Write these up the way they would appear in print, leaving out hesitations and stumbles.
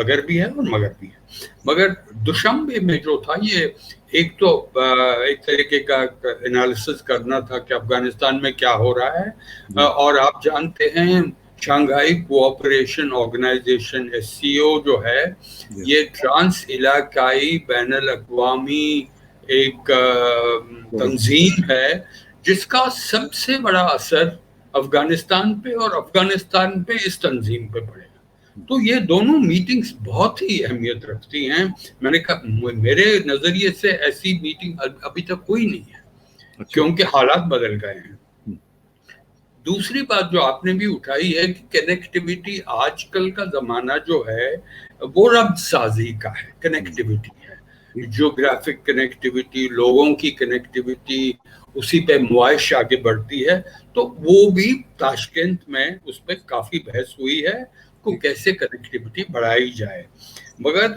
اگر بھی ہے اور مگر بھی ہے. مگر دوشنبے میں جو تھا یہ ایک تو ایک طریقے کا انالیسس کرنا تھا کہ افغانستان میں کیا ہو رہا ہے. اور آپ جانتے ہیں شنگھائی کوآپریشن آرگنائزیشن SCO جو ہے یہ ٹرانس علاقائی بین الاقوامی ایک تنظیم ہے جس کا سب سے بڑا اثر افغانستان پہ اور افغانستان پہ اس تنظیم پہ پڑے گا. تو یہ دونوں میٹنگز بہت ہی اہمیت رکھتی ہیں. میں نے کہا میرے نظریے سے ایسی میٹنگ ابھی تک کوئی نہیں ہے کیونکہ حالات بدل گئے ہیں. دوسری بات جو آپ نے بھی اٹھائی ہے کہ کنیکٹیویٹی آج کل کا زمانہ جو ہے وہ ربط سازی کا ہے. کنیکٹیویٹی ہے, جیوگرافک کنیکٹیویٹی, لوگوں کی کنیکٹیویٹی, اسی پہ معائش آگے بڑھتی ہے. تو وہ بھی تاشکند میں اس پہ کافی بحث ہوئی ہے کو کیسے کنیکٹیویٹی بڑھائی جائے. مگر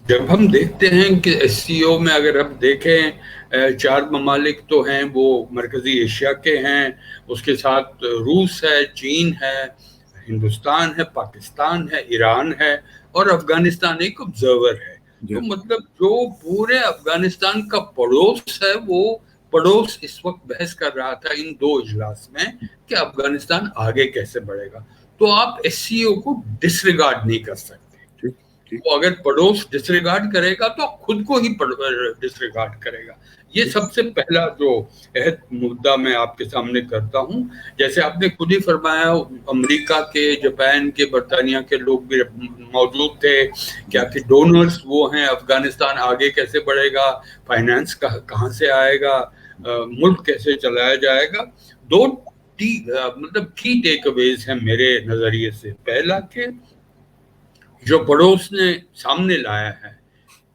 جب ہم دیکھتے ہیں کہ SCO میں اگر ہم دیکھیں 4 ممالک تو ہیں وہ مرکزی ایشیا کے ہیں, اس کے ساتھ روس ہے, چین ہے, ہندوستان ہے, پاکستان ہے, ایران ہے اور افغانستان ایک آبزرور ہے. تو مطلب جو پورے افغانستان کا پڑوس ہے وہ پڑوس اس وقت بحث کر رہا تھا ان 2 اجلاس میں کہ افغانستان آگے کیسے بڑھے گا. تو آپ SCO کو ڈس ریگارڈ نہیں کر سکتے. وہ اگر پڑوس ڈس ریگارڈ کرے گا تو خود کو ہی ڈس ریگارڈ کرے گا. یہ سب سے پہلا جو مدعا میں آپ کے سامنے کرتا ہوں. جیسے آپ نے خود ہی فرمایا امریکہ کے, جاپان کے, برطانیہ کے لوگ بھی موجود تھے. کیا کہ ڈونرز وہ ہیں, افغانستان آگے کیسے بڑھے گا, فائنانس کہاں سے آئے گا, ملک کیسے چلایا جائے گا. 2 مطلب کی ٹیک اویز ہیں میرے نظریے سے. پہلا کہ جو پڑوس نے سامنے لایا ہے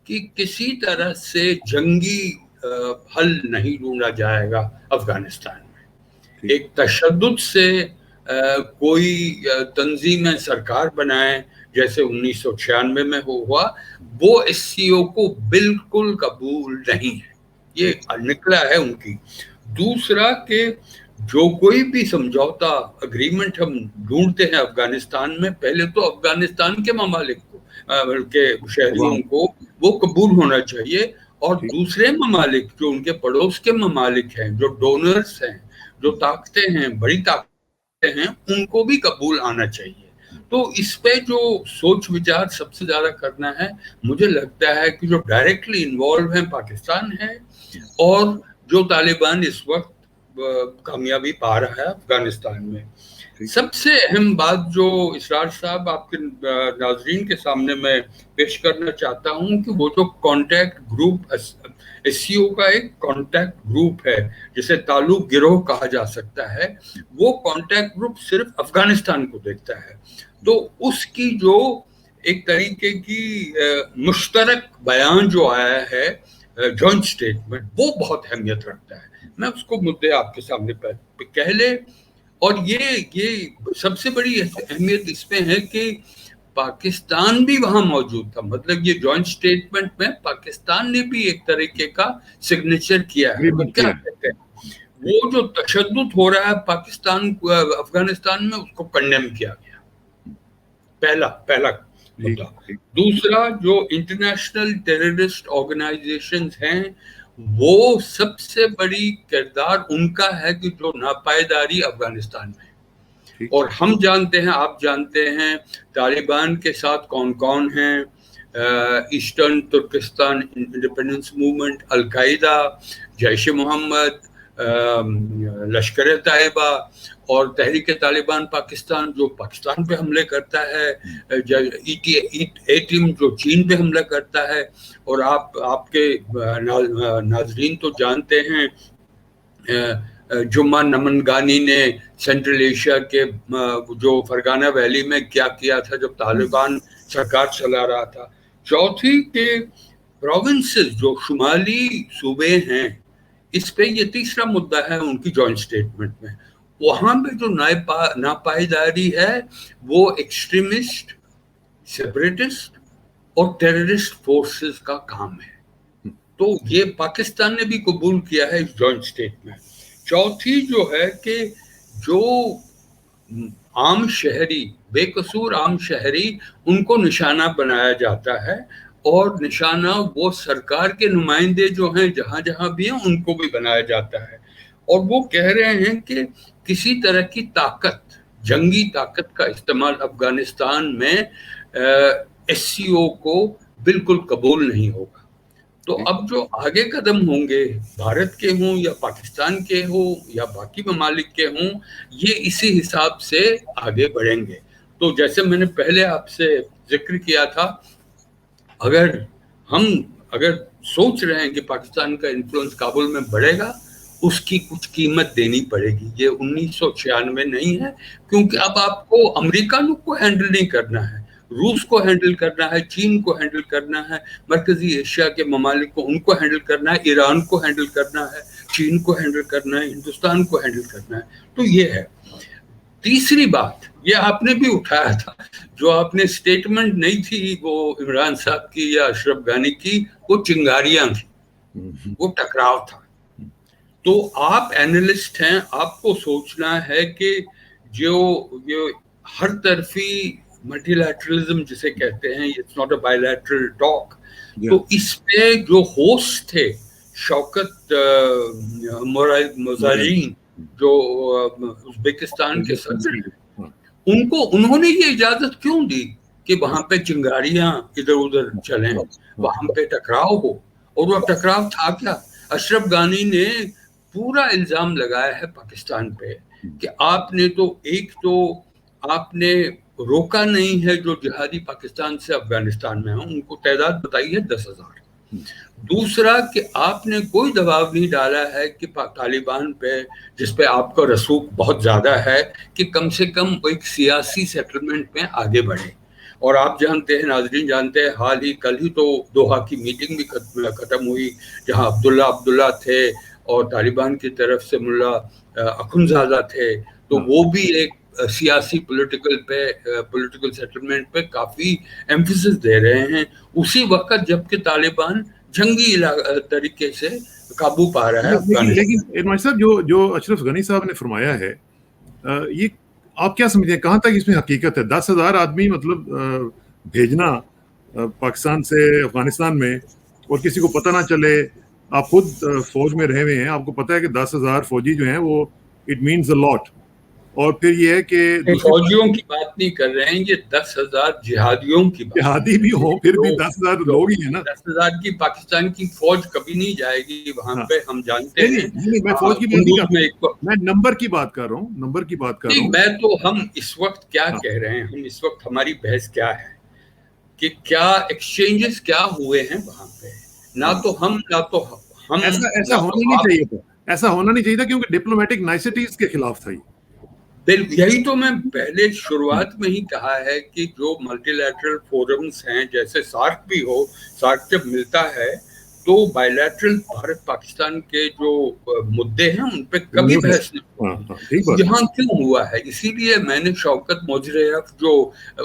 کہ کسی طرح سے جنگی حل نہیں ڈھونڈا جائے گا افغانستان میں. ایک تشدد سے کوئی تنظیم سرکار بنائے جیسے 1996 میں ہوا, وہ SCO کو بالکل قبول نہیں ہے. یہ نکلا ہے ان کی. دوسرا کہ جو کوئی بھی سمجھوتا اگریمنٹ ہم ڈھونڈتے ہیں افغانستان میں, پہلے تو افغانستان کے ممالک کو کے شہریوں کو وہ قبول ہونا چاہیے, اور دوسرے ممالک جو ان کے پڑوس کے ممالک ہیں, جو ڈونرز ہیں, جو طاقتیں ہیں, بڑی طاقتیں ہیں, ان کو بھی قبول آنا چاہیے. تو اس پہ جو سوچ وچار سب سے زیادہ کرنا ہے, مجھے لگتا ہے کہ جو ڈائریکٹلی انوالو ہیں پاکستان ہے, اور جو طالبان اس وقت کامیابی پا رہا ہے افغانستان میں. سب سے اہم بات جو اسرار صاحب آپ کے ناظرین کے سامنے میں پیش کرنا چاہتا ہوں کہ وہ جو کانٹیکٹ گروپ SCO کا ایک کانٹیکٹ گروپ ہے جسے تعلق گروہ کہا جا سکتا ہے, وہ کانٹیکٹ گروپ صرف افغانستان کو دیکھتا ہے. تو اس کی جو ایک طریقے کی مشترک بیان جو آیا ہے جوائنٹ اسٹیٹمنٹ, وہ بہت اہمیت رکھتا ہے. میں اس کو مدعے آپ کے سامنے کہہ لے. اور یہ سب سے بڑی اہمیت اس میں ہے کہ پاکستان بھی وہاں موجود تھا. مطلب یہ جوائنٹ اسٹیٹمنٹ میں پاکستان نے بھی ایک طریقے کا سگنیچر کیا ہے. وہ کیا کہتے ہیں, وہ جو تشدد ہو رہا ہے پاکستان افغانستان میں, اس کو کنڈیم کیا گیا. پہلا مدعا. دوسرا جو انٹرنیشنل ٹیررسٹ آرگنائزیشنز ہیں, وہ سب سے بڑی کردار ان کا ہے کہ جو ناپائیداری افغانستان میں. اور ہم جانتے ہیں, آپ جانتے ہیں طالبان کے ساتھ کون کون ہیں, ایسٹرن ترکستان انڈیپینڈنس موومنٹ, القاعدہ, جیش محمد, لشکر طیبہ اور تحریک طالبان پاکستان جو پاکستان پہ حملے کرتا ہے, ایٹم جو چین پہ حملہ کرتا ہے. اور آپ کے ناظرین تو جانتے ہیں جمعہ نمنگانی نے سینٹرل ایشیا کے جو فرغانہ ویلی میں کیا کیا تھا جب طالبان سرکار چلا رہا تھا. چوتھی کہ پروونسز جو شمالی صوبے ہیں, اس پہ یہ تیسرا مدعا ہے ان کی جوائنٹ اسٹیٹمنٹ میں. وہاں پہ جو ناپائیداری ہے وہ ایکسٹریمسٹ, سیپریٹسٹ اور ٹیررسٹ فورسز کا کام ہے. تو یہ پاکستان نے بھی قبول کیا ہے اس جوائنٹ اسٹیٹمنٹ. چوتھی جو ہے کہ جو عام شہری, بے قصور عام شہری, ان کو نشانہ بنایا جاتا ہے, اور نشانہ وہ سرکار کے نمائندے جو ہیں جہاں جہاں بھی ہیں ان کو بھی بنایا جاتا ہے. اور وہ کہہ رہے ہیں کہ کسی طرح کی طاقت, جنگی طاقت کا استعمال افغانستان میں ایس سی او کو بالکل قبول نہیں ہوگا. تو اب جو آگے قدم ہوں گے, بھارت کے ہوں یا پاکستان کے ہوں یا باقی ممالک کے ہوں, یہ اسی حساب سے آگے بڑھیں گے. تو جیسے میں نے پہلے آپ سے ذکر کیا تھا, اگر سوچ رہے ہیں کہ پاکستان کا انفلوئنس کابل میں بڑھے گا, اس کی کچھ قیمت دینی پڑے گی. یہ 1996 نہیں ہے, کیونکہ اب آپ کو امریکہ کو ہینڈل نہیں کرنا ہے, روس کو ہینڈل کرنا ہے, چین کو ہینڈل کرنا ہے, مرکزی ایشیا کے ممالک کو ان کو ہینڈل کرنا ہے, ایران کو ہینڈل کرنا ہے, چین کو ہینڈل کرنا ہے, ہندوستان کو ہینڈل کرنا ہے. تو یہ ہے. تیسری بات یہ آپ نے بھی اٹھایا تھا, جو آپ نے سٹیٹمنٹ نہیں تھی وہ عمران صاحب کی یا اشرف غانی کی, وہ چنگاریاں تھیں, وہ ٹکراؤ تھا. تو آپ اینالسٹ ہیں, آپ کو سوچنا ہے کہ جو ہر طرفی ملٹی لیٹرلزم جسے کہتے ہیں, it's not a bilateral talk, تو اس پہ جو ہوسٹ تھے شوکت مزاجین جو ازبکستان کے صدر ہیں, انہوں نے یہ اجازت کیوں دی کہ وہاں پہ چنگاریاں ادھر ادھر چلیں, وہاں پہ ٹکراؤ ہو؟ اور وہ ٹکراؤ تھا کیا؟ اشرف غانی نے پورا الزام لگایا ہے پاکستان پہ کہ آپ نے روکا نہیں ہے جو جہادی پاکستان سے افغانستان میں ہیں, ان کو تعداد بتائی ہے 10,000. دوسرا کہ آپ نے کوئی دباؤ نہیں ڈالا ہے کہ طالبان پہ, جس پہ آپ کا رسوخ بہت زیادہ ہے, کہ کم سے کم ایک سیاسی سیٹلمنٹ میں آگے بڑھے. اور آپ جانتے ہیں, ناظرین جانتے ہیں, کل ہی تو دوحہ کی میٹنگ بھی ختم ہوئی, جہاں عبداللہ تھے اور طالبان کی طرف سے ملا اخنزادہ تھے. تو وہ بھی ایک سیاسی پولیٹیکل سیٹلمنٹ پہ کافی ایمفیسس دے رہے ہیں, اسی وقت جبکہ طالبان جنگی طریقے سے قابو پا رہا ہے. لیکن صاحب جو اشرف غنی صاحب نے فرمایا ہے, یہ آپ کیا سمجھتے ہیں, کہاں تک اس میں حقیقت ہے؟ 10,000 آدمی مطلب بھیجنا پاکستان سے افغانستان میں اور کسی کو پتہ نہ چلے, آپ خود فوج میں رہے ہوئے ہیں, آپ کو پتہ ہے کہ 10,000 فوجی جو ہیں وہ اٹ مینز اے لاٹ. اور پھر یہ ہے کہ فوجیوں کی بات نہیں کر رہے ہیں, یہ 10,000 جہادیوں کی بات. جہادی بھی ہوں, پھر بھی 10,000 لوگ ہی ہیں نا. 10,000 کی پاکستان کی فوج کبھی نہیں جائے گی وہاں پہ, ہم جانتے ہیں. میں فوج کی بات نہیں کر رہا, میں نمبر کی بات کر رہا ہوں, نمبر کی بات کر رہا ہوں. میں تو ہم اس وقت کیا کہہ رہے ہیں, ہم اس وقت ہماری بحث کیا ہے کہ کیا ایکسچینجز کیا ہوئے ہیں وہاں پہ. نہ تو ہم ایسا ہونا نہیں چاہیے تھا, ایسا ہونا نہیں چاہیے تھا, کیونکہ ڈپلومیٹک نائسٹیز کے خلاف تھا. یہی تو میں پہلے شروعات میں ہی کہا ہے کہ جو ملٹی لیٹرل فورمز ہیں, جیسے سارک بھی ہو, سارک جب ملتا ہے تو بائی لیٹرل بھارت پاکستان کے جو مدعے ہیں ان پہ کبھی بحث نہیں. یہاں کیوں ہوا ہے؟ اسی لیے میں نے شوکت موجریف جو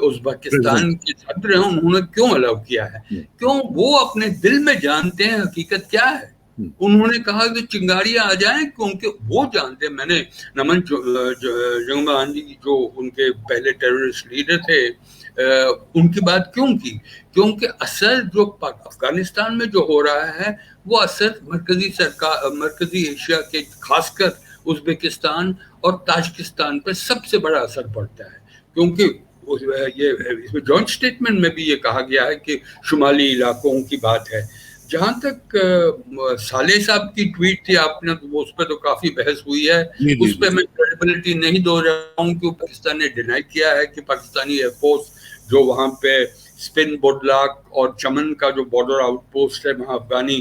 ازبکستان کے صدر ہیں انہوں نے کیوں الاؤ کیا ہے, کیوں وہ اپنے دل میں جانتے ہیں حقیقت کیا ہے. انہوں نے کہا کہ چنگاریاں آ جائیں, کیونکہ وہ جانتے, میں نے نمن جنگبہانی جو ان کے پہلے ٹیررسٹ لیڈر تھے ان کی بات کیوں کی, کیونکہ اثر جو افغانستان میں جو ہو رہا ہے وہ اثر مرکزی ایشیا کے خاص کر ازبکستان اور تاجکستان پہ سب سے بڑا اثر پڑتا ہے. کیونکہ یہ جوائنٹ اسٹیٹمنٹ میں بھی یہ کہا گیا ہے کہ شمالی علاقوں کی بات ہے. جہاں تک صالح صاحب کی ٹویٹ تھی, آپ نے اس پہ تو کافی بحث ہوئی ہے, اس پہ میں کریڈیبلٹی نہیں دو رہا ہوں, کہ پاکستان نے ڈینائی کیا ہے کہ پاکستانی ایئر فورس جو وہاں پہ اسپن بوڈلاک اور چمن کا جو بارڈر آؤٹ پوسٹ ہے وہاں افغانی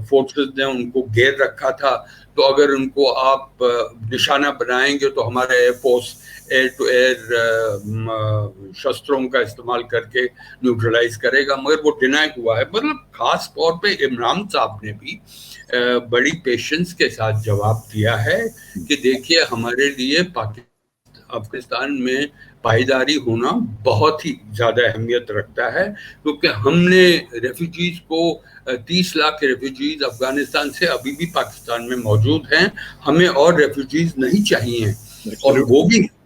فورسز نے ان کو گھیر رکھا تھا, تو اگر ان کو آپ نشانہ بنائیں گے تو ہمارا air force air to air شستروں کا استعمال کر کے نیوٹرلائز کرے گا. مگر وہ ڈینائی ہوا ہے. مطلب خاص طور پہ عمران صاحب نے بھی بڑی پیشنس کے ساتھ جواب دیا ہے کہ دیکھیے ہمارے لیے افغانستان میں پائیداری ہونا بہت ہی زیادہ اہمیت رکھتا ہے, کیونکہ ہم نے ریفیوجیز کو 30 لاکھ ریفیوجیز افغانستان سے ابھی بھی پاکستان میں موجود ہیں, ہمیں اور ریفیوجیز نہیں چاہیے. اور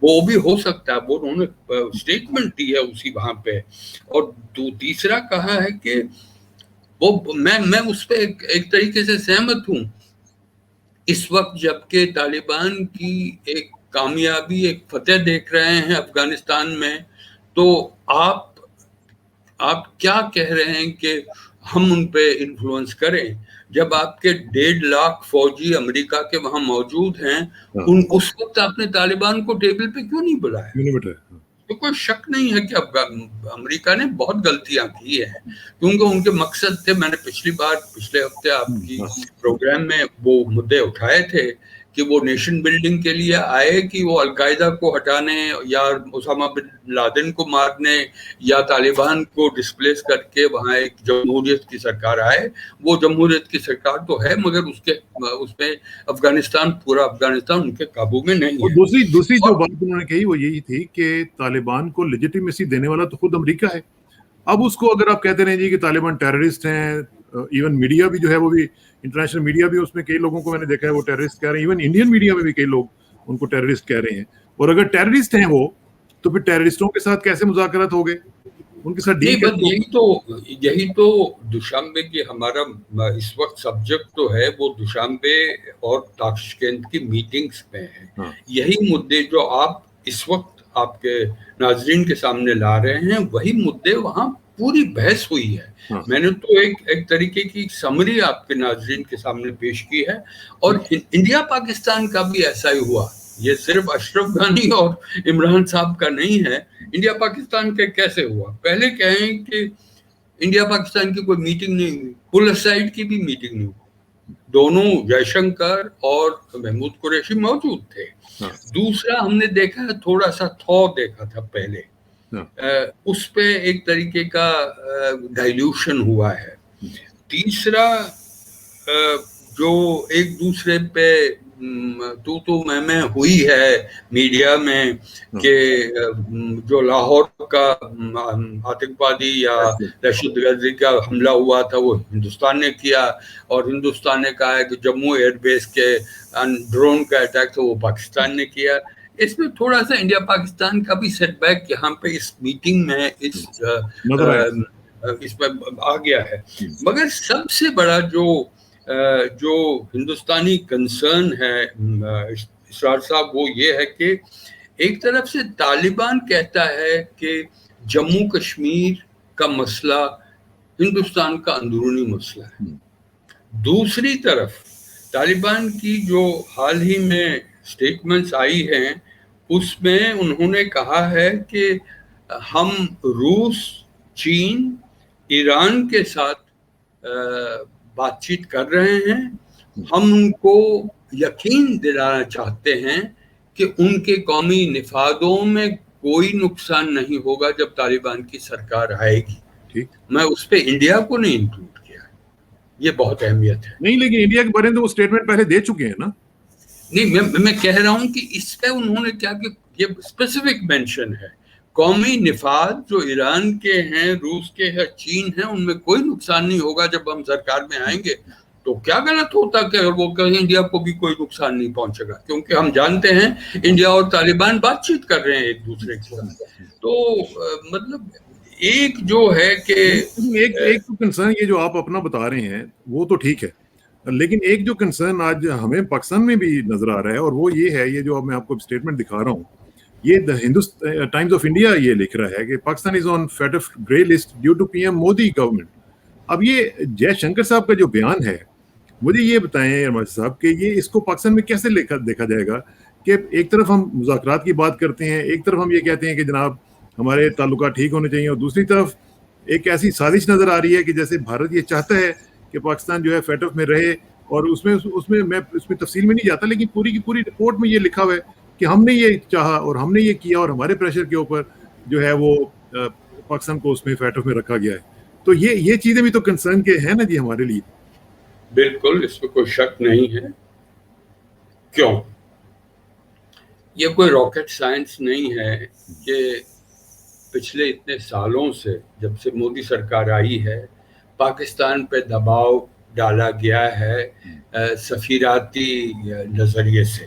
وہ بھی ہو سکتا ہے, وہ انہوں نے اسٹیٹمنٹ دی ہے اسی وہاں پہ. اور تیسرا کہا ہے کہ وہ میں اس پہ ایک طریقے سے سہمت ہوں. اس وقت جبکہ طالبان کی ایک کامیابی, ایک فتح دیکھ رہے ہیں افغانستان میں, تو آپ کیا کہہ رہے ہیں کہ ہم ان پہ انفلوئنس کریں جب آپ کے 1.5 لاکھ فوجی امریکہ کے وہاں موجود ہیں. اس وقت آپ نے طالبان کو ٹیبل پہ کیوں نہیں بلایا؟ تو کوئی شک نہیں ہے کہ امریکہ نے بہت غلطیاں کی ہیں, کیونکہ ان کے مقصد تھے, میں نے پچھلے ہفتے آپ کی پروگرام میں وہ مدعے اٹھائے تھے کہ وہ نیشن بلڈنگ کے لیے آئے کہ وہ القاعدہ کو ہٹانے یا اسامہ بن لادن کو مارنے یا طالبان کو ڈسپلیس کر کے وہاں ایک جمہوریت کی سرکار آئے. وہ جمہوریت کی سرکار تو ہے مگر اس میں پورا افغانستان ان کے قابو میں نہیں ہے. دوسری جو بات انہوں نے کہی وہ یہی تھی کہ طالبان کو لیجیٹیمیسی دینے والا تو خود امریکہ ہے. اب اس کو اگر آپ کہتے رہیں جی کہ طالبان ٹیررسٹ ہیں, ایون میڈیا بھی جو ہے وہ بھی, انٹرنیشنل میڈیا بھی, اس میں کئی لوگوں کو میں نے دیکھا ہے وہ ٹیررسٹ کہہ رہے ہیں, ایون انڈین میڈیا میں بھی کئی لوگ ان کو ٹیررسٹ کہہ رہے ہیں. اور اگر ٹیررسٹ ہیں وہ, تو پھر ٹیررسٹوں کے ساتھ کیسے مذاکرات ہو گئے, ان کے ساتھ ڈیل کیسے؟ یہی تو دوشنبے کی ہمارا اس وقت سبجیکٹ تو ہے, وہ دوشنبے اور تاشکند کی میٹنگز میں ہے. یہی مدعے جو آپ اس وقت آپ کے ناظرین کے سامنے لا رہے ہیں, وہی مدعے وہاں پوری بحث ہوئی ہے. میں نے تو ایک طریقے کی سمری آپ کے ناظرین کے سامنے پیش کی ہے. اور انڈیا پاکستان کا بھی ایسا ہی ہوا, یہ صرف اشرف غنی اور عمران صاحب کا نہیں ہے. انڈیا پاکستان کے کیسے ہوا؟ پہلے کہیں کہ انڈیا پاکستان کی کوئی میٹنگ نہیں ہوئی, پل اسائڈ کی بھی میٹنگ نہیں ہوئی, دونوں جے شنکر اور محمود قریشی موجود تھے. دوسرا ہم نے دیکھا تھوڑا سا دیکھا تھا پہلے, اس پہ ایک طریقے کا ڈائلیوشن ہوا ہے. تیسرا جو ایک دوسرے پہ تو میں ہوئی ہے میڈیا میں کہ جو لاہور کا آتنکوادی یا دہشت گردی کا حملہ ہوا تھا وہ ہندوستان نے کیا, اور ہندوستان نے کہا ہے کہ جموں ایئر بیس کے ڈرون کا اٹیک تھا وہ پاکستان نے کیا. اس میں تھوڑا سا انڈیا پاکستان کا بھی سیٹ بیک یہاں پہ اس میٹنگ میں اس میں آ گیا ہے. مگر سب سے بڑا جو ہندوستانی کنسرن ہے اسرار صاحب, وہ یہ ہے کہ ایک طرف سے طالبان کہتا ہے کہ جموں کشمیر کا مسئلہ ہندوستان کا اندرونی مسئلہ ہے. دوسری طرف طالبان کی جو حال ہی میں اسٹیٹمنٹس آئی ہیں, اس میں انہوں نے کہا ہے کہ ہم روس, چین, ایران کے ساتھ بات چیت کر رہے ہیں. ہم ان کو یقین دلانا چاہتے ہیں کہ ان کے قومی نفادوں میں کوئی نقصان نہیں ہوگا جب طالبان کی سرکار آئے گی. میں اس پہ انڈیا کو نہیں انکلوڈ کیا, یہ بہت اہمیت ہے. نہیں, لیکن انڈیا کے بارے میں وہ اسٹیٹمنٹ پہلے دے چکے ہیں نا. نہیں, میں کہہ رہا ہوں کہ اس پہ انہوں نے کیا کہ یہ اسپیسیفک مینشن ہے, قومی نفاذ جو ایران کے ہیں, روس کے ہیں, چین ہیں, ان میں کوئی نقصان نہیں ہوگا جب ہم سرکار میں آئیں گے. تو کیا غلط ہوتا کہ وہ کہیں انڈیا کو بھی کوئی نقصان نہیں پہنچے گا, کیونکہ ہم جانتے ہیں انڈیا اور طالبان بات چیت کر رہے ہیں ایک دوسرے کے ساتھ. تو مطلب ایک جو ہے کہ ایک تو کنسرن یہ جو آپ اپنا بتا رہے ہیں وہ تو ٹھیک ہے, لیکن ایک جو کنسرن آج ہمیں پاکستان میں بھی نظر آ رہا ہے, اور وہ یہ ہے, یہ جو اب میں آپ کو اسٹیٹمنٹ دکھا رہا ہوں, یہ ہندوستان ٹائمز آف انڈیا یہ لکھ رہا ہے کہ Pakistan is on FATF grey list due to PM Modi government. اب یہ جے شنکر صاحب کا جو بیان ہے, مجھے یہ بتائیں ارماز صاحب کہ یہ اس کو پاکستان میں کیسے دیکھا جائے گا کہ ایک طرف ہم مذاکرات کی بات کرتے ہیں, ایک طرف ہم یہ کہتے ہیں کہ جناب ہمارے تعلقات ٹھیک ہونے چاہیے, اور دوسری طرف ایک ایسی سازش نظر آ رہی ہے کہ جیسے بھارت یہ چاہتا ہے کہ پاکستان جو ہے FATF میں رہے. اور اس میں میں تفصیل میں نہیں جاتا, لیکن پوری کی پوری رپورٹ میں یہ لکھا ہوا ہے کہ ہم نے یہ چاہا اور ہم نے یہ کیا, اور ہمارے پریشر کے اوپر جو ہے وہ پاکستان کو اس میں FATF میں رکھا گیا ہے. تو یہ چیزیں بھی تو کنسرن کے ہیں نا جی ہمارے لیے. بالکل, اس میں کوئی شک نہیں ہے. کیوں؟ یہ کوئی راکٹ سائنس نہیں ہے کہ پچھلے اتنے سالوں سے جب سے مودی سرکار آئی ہے پاکستان پہ دباؤ ڈالا گیا ہے سفیراتی نظریے سے.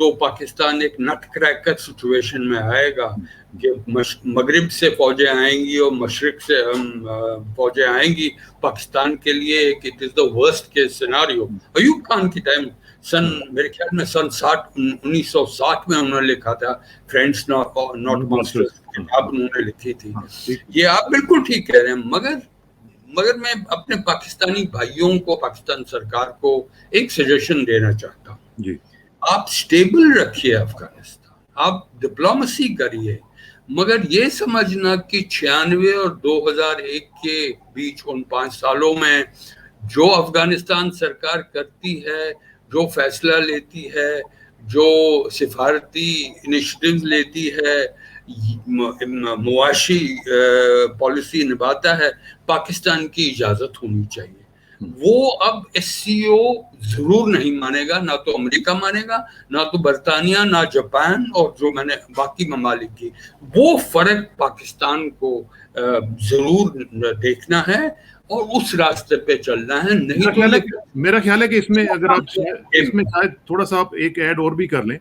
تو پاکستان ایک نٹ کریکر سچویشن میں آئے گا کہ مغرب سے فوجیں آئیں گی اور مشرق سے فوجیں آئیں گی پاکستان کے لیے. It is the worst case scenario. Ayub Khan کی ٹائم میرے خیال میں 1960 میں انہوں نے لکھا تھا فرینڈس ناٹ ماسٹرز کتاب انہوں نے لکھی تھی. یہ آپ بالکل ٹھیک کہہ رہے ہیں, مگر میں اپنے پاکستانی بھائیوں کو, پاکستان سرکار کو ایک سجیشن دینا چاہتا ہوں جی. آپ سٹیبل رکھیے افغانستان, آپ ڈپلومسی کریے, مگر یہ سمجھنا کہ 96 اور 2001 کے بیچ ان 5 سالوں میں جو افغانستان سرکار کرتی ہے, جو فیصلہ لیتی ہے, جو سفارتی انیشیٹیوز لیتی ہے, معاشی پالیسی نبھاتا ہے, پاکستان کی اجازت ہونی چاہیے. وہ اب ایس سی او ضرور نہیں مانے گا, نہ تو امریکہ مانے گا, نہ تو برطانیہ, نہ جاپان, اور جو میں نے باقی ممالک کی, وہ فرق پاکستان کو ضرور دیکھنا ہے اور اس راستے پہ چلنا ہے. نہیں تو میرا خیال ہے کہ اس میں اگر آپ اس میں شاید تھوڑا سا آپ ایک ایڈ اور بھی کر لیں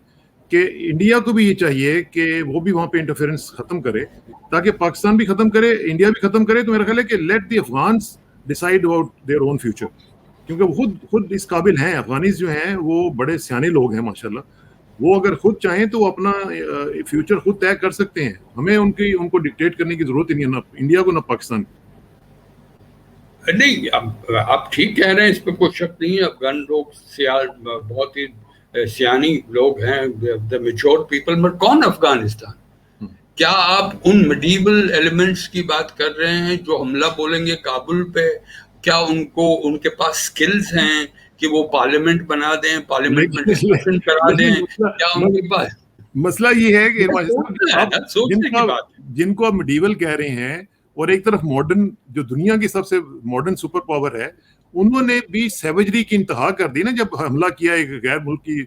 کہ انڈیا کو بھی یہ چاہیے کہ وہ بھی وہاں پہ انٹرفیئرنس ختم کرے, تاکہ پاکستان بھی ختم کرے, انڈیا بھی ختم کرے. تو میرا خیال ہے کہ let the Afghans decide about their own future, کیونکہ وہ خود اس قابل ہیں. افغانیز جو ہیں وہ بڑے سیانے لوگ ہیں ماشاءاللہ. وہ اگر خود چاہیں تو وہ اپنا فیوچر خود طے کر سکتے ہیں. ہمیں ان کو ڈکٹیٹ کرنے کی ضرورت ہی نہیں ہے, نہ انڈیا کو نہ پاکستان کو. نہیں, آپ ٹھیک کہہ رہے ہیں, اس پہ کوئی شک نہیں ہے. افغان لوگ بہت ہی سیانی لوگ ہیں, the mature people. بٹ کون افغانستان؟ کیا آپ ان میڈیول ایلیمنٹس کی بات کر رہے ہیں جو حملہ بولیں گے کابل پہ؟ کیا ان کے پاس سکلز ہیں کہ وہ پارلیمنٹ بنا دیں, پارلیمنٹ میں ڈسکشن کرا دیں؟ کیا ان کے پاس مسئلہ یہ ہے کہ جن کو آپ میڈیول کہہ رہے ہیں اور ایک طرف ماڈرن, جو دنیا کی سب سے ماڈرن سپر پاور ہے, انہوں نے بھی سیوجری کی انتہا کر دی نا جب حملہ کیا ایک غیر ملک کی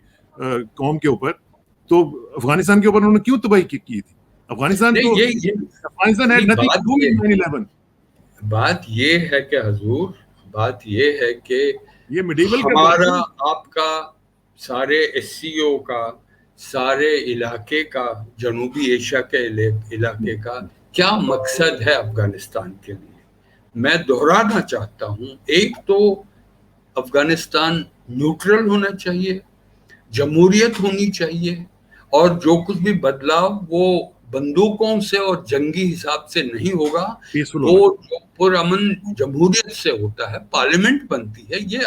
قوم کے اوپر. تو افغانستان کے اوپر انہوں نے کیوں تباہی کی تھی؟ افغانستان بات یہ ہے کہ حضور, بات یہ ہے کہ یہ ہمارا آپ کا سارے ایس سی او کا, سارے علاقے کا, جنوبی ایشیا کے علاقے کا کیا مقصد ہے افغانستان کے لیے. میں دہرانا چاہتا ہوں, ایک تو افغانستان نیوٹرل ہونا چاہیے, جمہوریت ہونی چاہیے, اور جو کچھ بھی بدلاؤ وہ بندوقوں سے اور جنگی حساب سے نہیں ہوگا, وہ پرامن جمہوریت سے ہوتا ہے, پارلیمنٹ بنتی ہے. یہ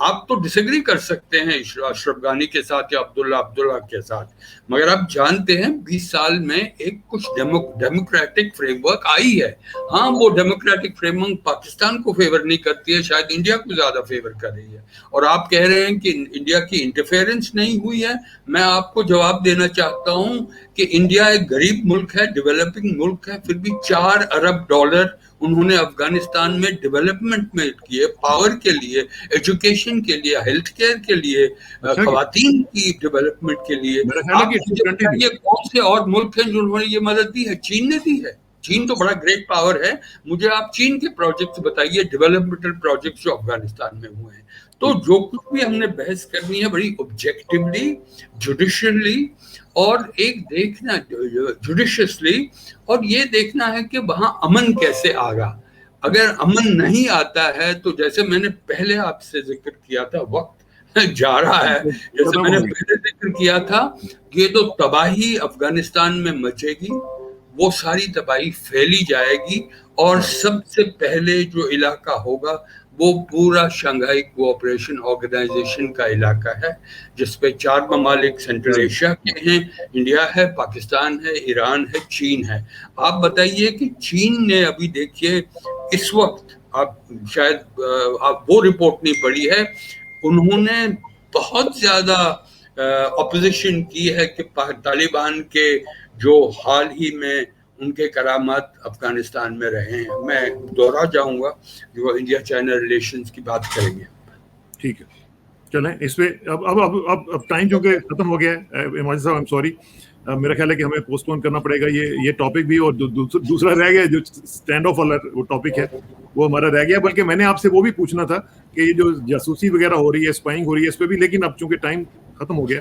آپ تو ڈس ایگری کر سکتے ہیں اشرف غانی کے ساتھ یا عبداللہ کے ساتھ, مگر آپ جانتے ہیں 20 سال میں ایک کچھ ڈیموکریٹک فریم ورک آئی ہے. ہاں, وہ ڈیموکریٹک فریم ورک پاکستان کو فیور نہیں کرتی ہے, شاید انڈیا کو زیادہ فیور کر رہی ہے. اور آپ کہہ رہے ہیں کہ انڈیا کی انٹرفیئرنس نہیں ہوئی ہے. میں آپ کو جواب دینا چاہتا ہوں کہ انڈیا ایک غریب ملک ہے, ڈیولپنگ ملک ہے, پھر بھی $4 ارب انہوں نے افغانستان میں ڈیولپمنٹ میں کیے, پاور کے لیے, ایجوکیشن کے لیے, ہیلتھ کیئر کے لیے, خواتین کی ڈیولپمنٹ کے لیے. یہ کون سے اور ملک ہیں جنہوں نے یہ مدد دی ہے؟ چین نے دی ہے. چین تو بڑا گریٹ پاور ہے. مجھے آپ چین کے پروجیکٹس بتائیے, ڈیولپمنٹل پروجیکٹس جو افغانستان میں ہوئے ہیں. تو جو کچھ بھی ہم نے بحث کرنی ہے بڑی آبجیکٹیولی, جوڈیشلی, اور ایک دیکھنا جوڈیشیسلی, اور یہ دیکھنا ہے کہ وہاں امن کیسے آگا. اگر امن نہیں آتا ہے تو جیسے میں نے پہلے آپ سے ذکر کیا تھا, وقت جا رہا ہے, جیسے میں نے پہلے ذکر کیا تھا کہ تو تباہی افغانستان میں مچے گی, وہ ساری تباہی پھیلی جائے گی, اور سب سے پہلے جو علاقہ ہوگا وہ پورا شنگھائی کوآپریشن آرگنائزیشن کا علاقہ ہے, جس پہ 4 ممالک سینٹرل ایشیا کے ہیں, انڈیا ہے, پاکستان ہے, ایران ہے, چین ہے. آپ بتائیے کہ چین نے ابھی دیکھیے اس وقت, آپ شاید آپ وہ رپورٹ نہیں پڑھی ہے, انہوں نے بہت زیادہ اپوزیشن کی ہے کہ طالبان کے جو حال ہی میں ان کے کرامات افغانستان میں رہے ہیں. میں دوہرا جاؤں گا, جو انڈیا چائنا ریلیشنز کی بات کریں گے. ٹھیک ہے, چلیں اس پہ اب ٹائم چونکہ ختم ہو گیا ہے. اماجد صاحب, I'm sorry, میرا خیال ہے کہ ہمیں پوسٹ پون کرنا پڑے گا یہ ٹاپک بھی, اور دوسرا رہ گیا جو اسٹینڈ آف والا وہ ٹاپک ہے وہ ہمارا رہ گیا. بلکہ میں نے آپ سے وہ بھی پوچھنا تھا کہ یہ جو جاسوسی وغیرہ ہو رہی ہے, اسپائنگ ہو رہی ہے, اس پہ بھی, لیکن اب چونکہ ٹائم ختم ہو گیا